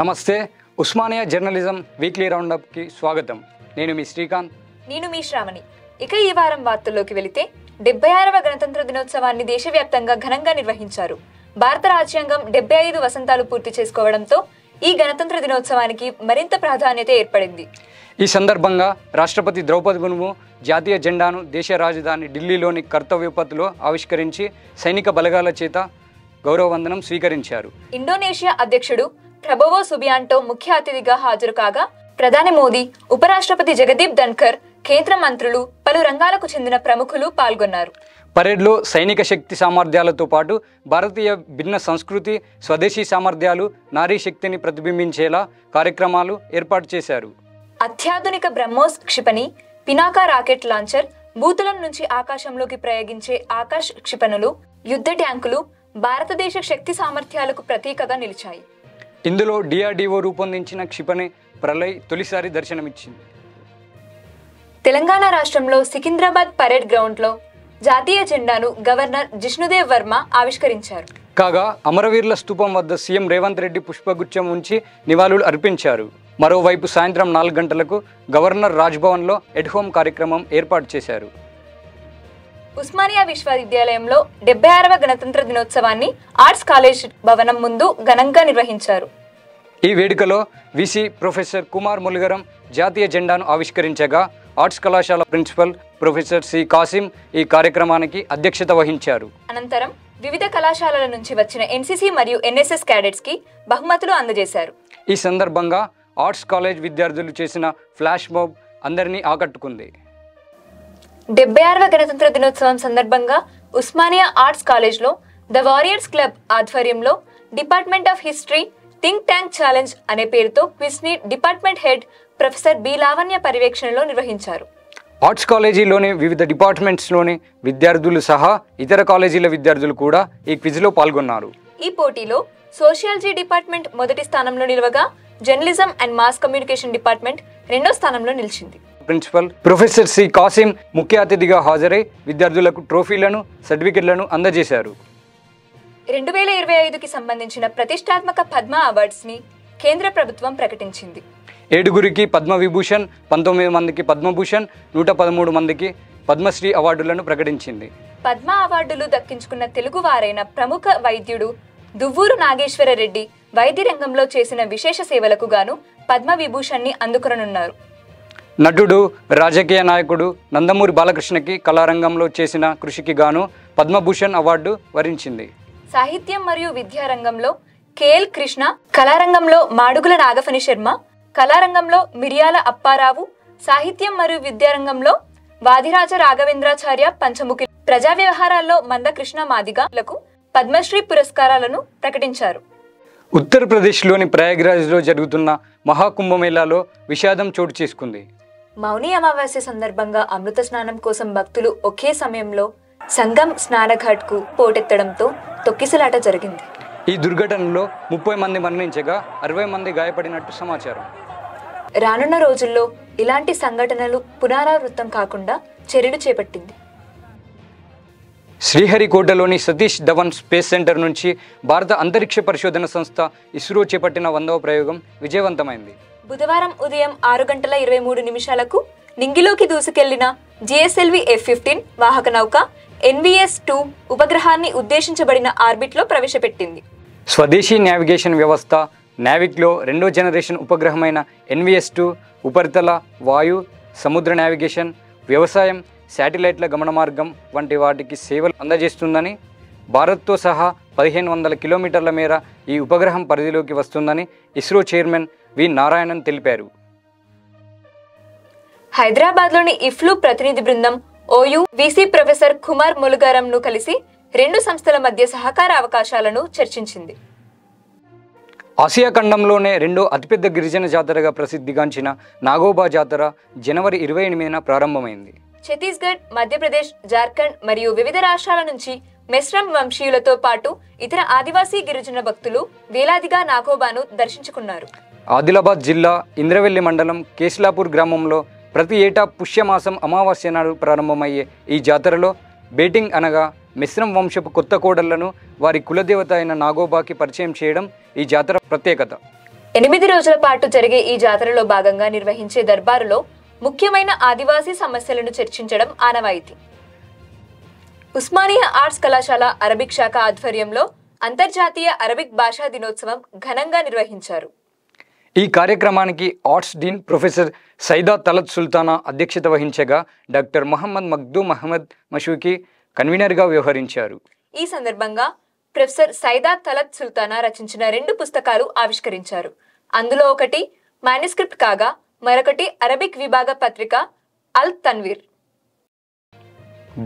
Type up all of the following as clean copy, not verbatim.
నమస్తే Osmania journalism weekly రౌండప్కి స్వాగతం. నేను మీ శ్రీకాంత్. నేను మీ శ్రావణి. ఇక ఈ వారం వార్తల్లోకి వెళితే 76వ గణతంత్ర దినోత్సవాన్ని దేశవ్యాప్తంగా ఘనంగా నిర్వహించారు. భారత రాజ్యాంగం 75 వసంతాలు పూర్తి చేసుకోవడంతో ఈ గణతంత్ర దినోత్సవానికి మరింత ప్రాధాన్యత ఏర్పడింది. ఈ సందర్భంగా రాష్ట్రపతి ద్రౌపది ముర్ము జాతీయ జెండాను దేశ రాజధాని ఢిల్లీలోని కర్తవ్య పథ్లో ఆవిష్కరించి సైనిక బలగాల చేత గౌరవవందనం స్వీకరించారు. ఇండోనేషియా అధ్యక్షుడు ప్రభోవో సుబియాంటో ముఖ్య అతిథిగా హాజరు కాగా ప్రధాని మోదీ, ఉపరాష్ట్రపతి జగదీప్ ధన్కర్, కేంద్ర మంత్రులు, పలు రంగాలకు చెందిన ప్రముఖులు పాల్గొన్నారు. పరేడ్లో సైనిక శక్తి సామర్థ్యాలతో పాటు భారతీయ భిన్న సంస్కృతి, స్వదేశీ సామర్థ్యాలు, నారీ శక్తిని ప్రతిబింబించేలా కార్యక్రమాలు ఏర్పాటు చేశారు. అత్యాధునిక బ్రహ్మోస్ క్షిపణి, పినాకా రాకెట్ లాంచర్, భూతలం నుంచి ఆకాశంలోకి ప్రయోగించే ఆకాశ్ క్షిపణులు, యుద్ధ ట్యాంకులు భారతదేశ శక్తి సామర్థ్యాలకు ప్రతీకగా నిలిచాయి. ఇందులో డిఆర్డీఓ రూపొందించిన క్షిపణి ప్రళయ్ తొలిసారి దర్శనమిచ్చింది. తెలంగాణ రాష్ట్రంలో సికింద్రాబాద్ పరేడ్ గ్రౌండ్లో జాతీయ జెండాను గవర్నర్ జిష్ణుదేవ్ వర్మ ఆవిష్కరించారు. కాగా అమరవీరుల స్తూపం వద్ద సీఎం రేవంత్ రెడ్డి పుష్పగుచ్చం ఉంచి నివాళులు అర్పించారు. మరోవైపు సాయంత్రం 4 గంటలకు గవర్నర్ రాజ్భవన్లో ఎట్ హోమ్ కార్యక్రమం ఏర్పాటు చేశారు. ఉస్మానియా విశ్వవిద్యాలయంలో 76వ గణతంత్ర దినోత్సవాన్ని ఆర్ట్స్ కాలేజ్ భవనం ముందు ఘనంగా నిర్వహించారు. ఈ వేడుకలో వీసీ ప్రొఫెసర్ కుమార్ ములుగరం జాతీయ జెండాను ఆవిష్కరించగా ఆర్ట్స్ కళాశాల ప్రిన్సిపల్ ప్రొఫెసర్ సి కాసిం ఈ కార్యక్రమానికి అధ్యక్షత వహించారు. అనంతరం వివిధ కళాశాలల నుంచి వచ్చిన ఎన్సీసీ మరియు ఎన్ఎస్ఎస్ క్యాడెట్స్ కి బహుమతులు అందజేశారు. ఈ సందర్భంగా ఆర్ట్స్ కాలేజ్ విద్యార్థులు చేసిన ఫ్లాష్ మాబ్ అందరినీ ఆకట్టుకుంది. 76వ గణతంత్ర దినోత్సవం సందర్భంగా ఉస్మానియా ఆర్ట్స్ కాలేజ్లో ద వారియర్స్ క్లబ్ ఆధ్వర్యంలో department of history think tank challenge అనే పేరుతో క్విజ్ ని department head professor B Lavanya పర్యవేక్షణలో నిర్వహించారు. ఆర్ట్స్ కాలేజీలోని వివిధ డిపార్ట్మెంట్స్లోని విద్యార్థులు సహా ఇతర కాలేజీల విద్యార్థులు కూడా ఈ క్విజ్లో పాల్గొన్నారు. ఈ పోటీలో సోషియాలజీ డిపార్ట్మెంట్ మొదటి స్థానంలో నిలవగా journalism and mass communication department 2వ స్థానంలో నిలిచింది. ప్రిన్సిపల్ ప్రొఫెసర్ సి కాసిం ముఖ్య అతిథిగా హాజరై విద్యార్థులకు ట్రోఫీలను, సర్టిఫికెట్లను అందజేశారు. 2025కి సంబంధించిన ప్రతిష్టాత్మక పద్మ అవార్డ్స్ ని కేంద్ర ప్రభుత్వం ప్రకటించింది. 7గురికి పద్మవిభూషణ్, 19 మందికి పద్మభూషణ్, 113 మందికి పద్మశ్రీ అవార్డులను ప్రకటించింది. పద్మ అవార్డులు దక్కించుకున్న తెలుగు వారైన ప్రముఖ వైద్యుడు దువ్వూరు నాగేశ్వర రెడ్డి వైద్య రంగంలో చేసిన విశేష సేవలకు గాను పద్మవిభూషణ్ ని అందుకొననున్నారు. నటుడు, రాజకీయ నాయకుడు నందమూరి బాలకృష్ణకి కళారంగంలో చేసిన కృషికి గాను పద్మభూషణ్ అవార్డు వరించింది. సాహిత్యం మరియు విద్యారంగంలో కేఎల్ కృష్ణ, కళారంగంలో మాడుగుల నాగఫణి శర్మ, కళారంగంలో మిరియాల అప్పారావు, సాహిత్యం మరియు విద్యారంగంలో వాదిరాజ రాఘవేంద్రాచార్య పంచముఖి, ప్రజా వ్యవహారాల్లో మందకృష్ణ మాదిగలకు పద్మశ్రీ పురస్కారాలను ప్రకటించారు. ఉత్తరప్రదేశ్లోని ప్రయాగ్రాజ్లో జరుగుతున్న మహాకుంభమేళాలో విషాదం చోటు చేసుకుంది. మౌని అమావాస్య సందర్భంగా అమృత స్నానం కోసం భక్తులు ఒకే సమయంలో సంగం స్నానఘాట్కు పోటెత్తడంతో తొక్కిసలాట జరిగింది. ఈ దుర్ఘటనలో 30 మంది మరణించగా 60 మంది గాయపడినట్టు సమాచారం. రానున్న రోజుల్లో ఇలాంటి సంఘటనలు పునరావృతం కాకుండా చర్యలు చేపట్టింది. శ్రీహరికోటలోని సతీష్ ధవన్ స్పేస్ సెంటర్ నుంచి భారత అంతరిక్ష పరిశోధన సంస్థ ఇస్రో చేపట్టిన 100వ ప్రయోగం విజయవంతమైంది. బుధవారం ఉదయం 6:23 నింగిలోకి దూసుకెళ్లిన జిఎస్ఎల్వి F-15 వాహక నౌక NVS-2 ఉపగ్రహాన్ని ఉద్దేశించబడిన ఆర్బిట్లో ప్రవేశపెట్టింది. స్వదేశీ నావిగేషన్ వ్యవస్థ నావిక్లో 2వ జనరేషన్ ఉపగ్రహమైన NVS-2 ఉపరితల, వాయు, సముద్ర నావిగేషన్, వ్యవసాయం, శాటిలైట్ల గమన మార్గం వంటి వాటికి సేవలు అందజేస్తుందని, భారత్తో సహా 1500 కిలోమీటర్ల మేర ఈ ఉపగ్రహం పరిధిలోకి వస్తుందని ఇస్రో చైర్మన్ వి నారాయణన్ తెలిపారు. హైదరాబాద్లోని ఇఫ్లు ప్రతినిధి బృందం ఓయూ వీసీ ప్రొఫెసర్ కుమార్ ములుగరంను కలిసి 2 సంస్థల మధ్య సహకార అవకాశాలను చర్చించింది. ఆసియా ఖండంలోనే 2వ అతిపెద్ద గిరిజన జాతరగా ప్రసిద్ధిగాంచిన నాగోబా జాతర జనవరి 28న ప్రారంభమైంది. ఛత్తీస్గఢ్, మధ్యప్రదేశ్, జార్ఖండ్ మరియు వివిధ రాష్ట్రాల నుంచి మెస్రం వంశీయులతో పాటు ఇతర ఆదివాసీ గిరిజన భక్తులు వేలాదిగా నాగోబాను దర్శించుకున్నారు. ఆదిలాబాద్ జిల్లా ఇంద్రవెల్లి మండలం కేస్లాపూర్ గ్రామంలో ప్రతి ఏటా పుష్యమాసం అమావాస్య నాడు ప్రారంభమయ్యే ఈ జాతరలో బేటింగ్ అనగా మిశ్రం వంశపు కొత్త కోడళ్లను వారి కులదేవత అయిన నాగోబాకి పరిచయం చేయడం ఈ జాతర ప్రత్యేకత. 8 రోజుల పాటు జరిగే ఈ జాతరలో భాగంగా నిర్వహించే దర్బారులో ముఖ్యమైన ఆదివాసీ సమస్యలను చర్చించడం ఆనవాయితీ. ఉస్మానియా ఆర్ట్స్ కళాశాల అరబిక్ శాఖ ఆధ్వర్యంలో అంతర్జాతీయ అరబిక్ భాషా దినోత్సవం ఘనంగా నిర్వహించారు. ఈ కార్యక్రమానికి arts dean professor Saida Talat Sultana అధ్యక్షత వహించగా డాక్టర్ మొహమ్మద్ మగ్దూమ్ అహ్మద్ మషూకి కన్వీనర్గా వ్యవహరించారు. ఈ సందర్భంగా ప్రొఫెసర్ సైదా తలత్ సుల్తానా రచించిన 2 పుస్తకాలు ఆవిష్కరించారు. అందులో ఒకటి మాన్యుస్క్రిప్ట్ కాగా మరొకటి అరబిక్ విభాగ పత్రిక అల్ తన్వీర్.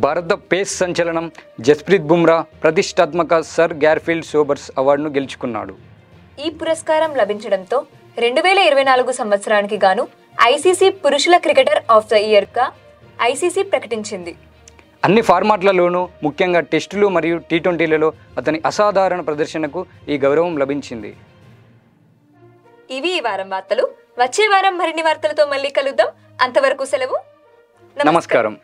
భారత పేస్ సంచలనం జస్ప్రీత్ బుమ్రా ప్రతిష్టాత్మక సర్ గ్యార్ఫీల్డ్ సోబర్స్ అవార్డును గెలుచుకున్నాడు. ఈ పురస్కారం లభించడంతో 2024 సంవత్సరానికి గాను ఐసీసీ పురుషుల క్రికెటర్ ఆఫ్ ద ఇయర్గా ఐసీసీ ప్రకటించింది. అన్ని ఫార్మాట్లలోనూ ముఖ్యంగా టెస్టులు మరియు టీ20లలో అతని అసాధారణ ప్రదర్శనకు ఈ గౌరవం లభించింది. ఇవి ఈ వారం వార్తలు. వచ్చే వారం మరిన్ని వార్తలతో మళ్ళీ కలుద్దాం. అంతవరకు సెలవు. నమస్కారం.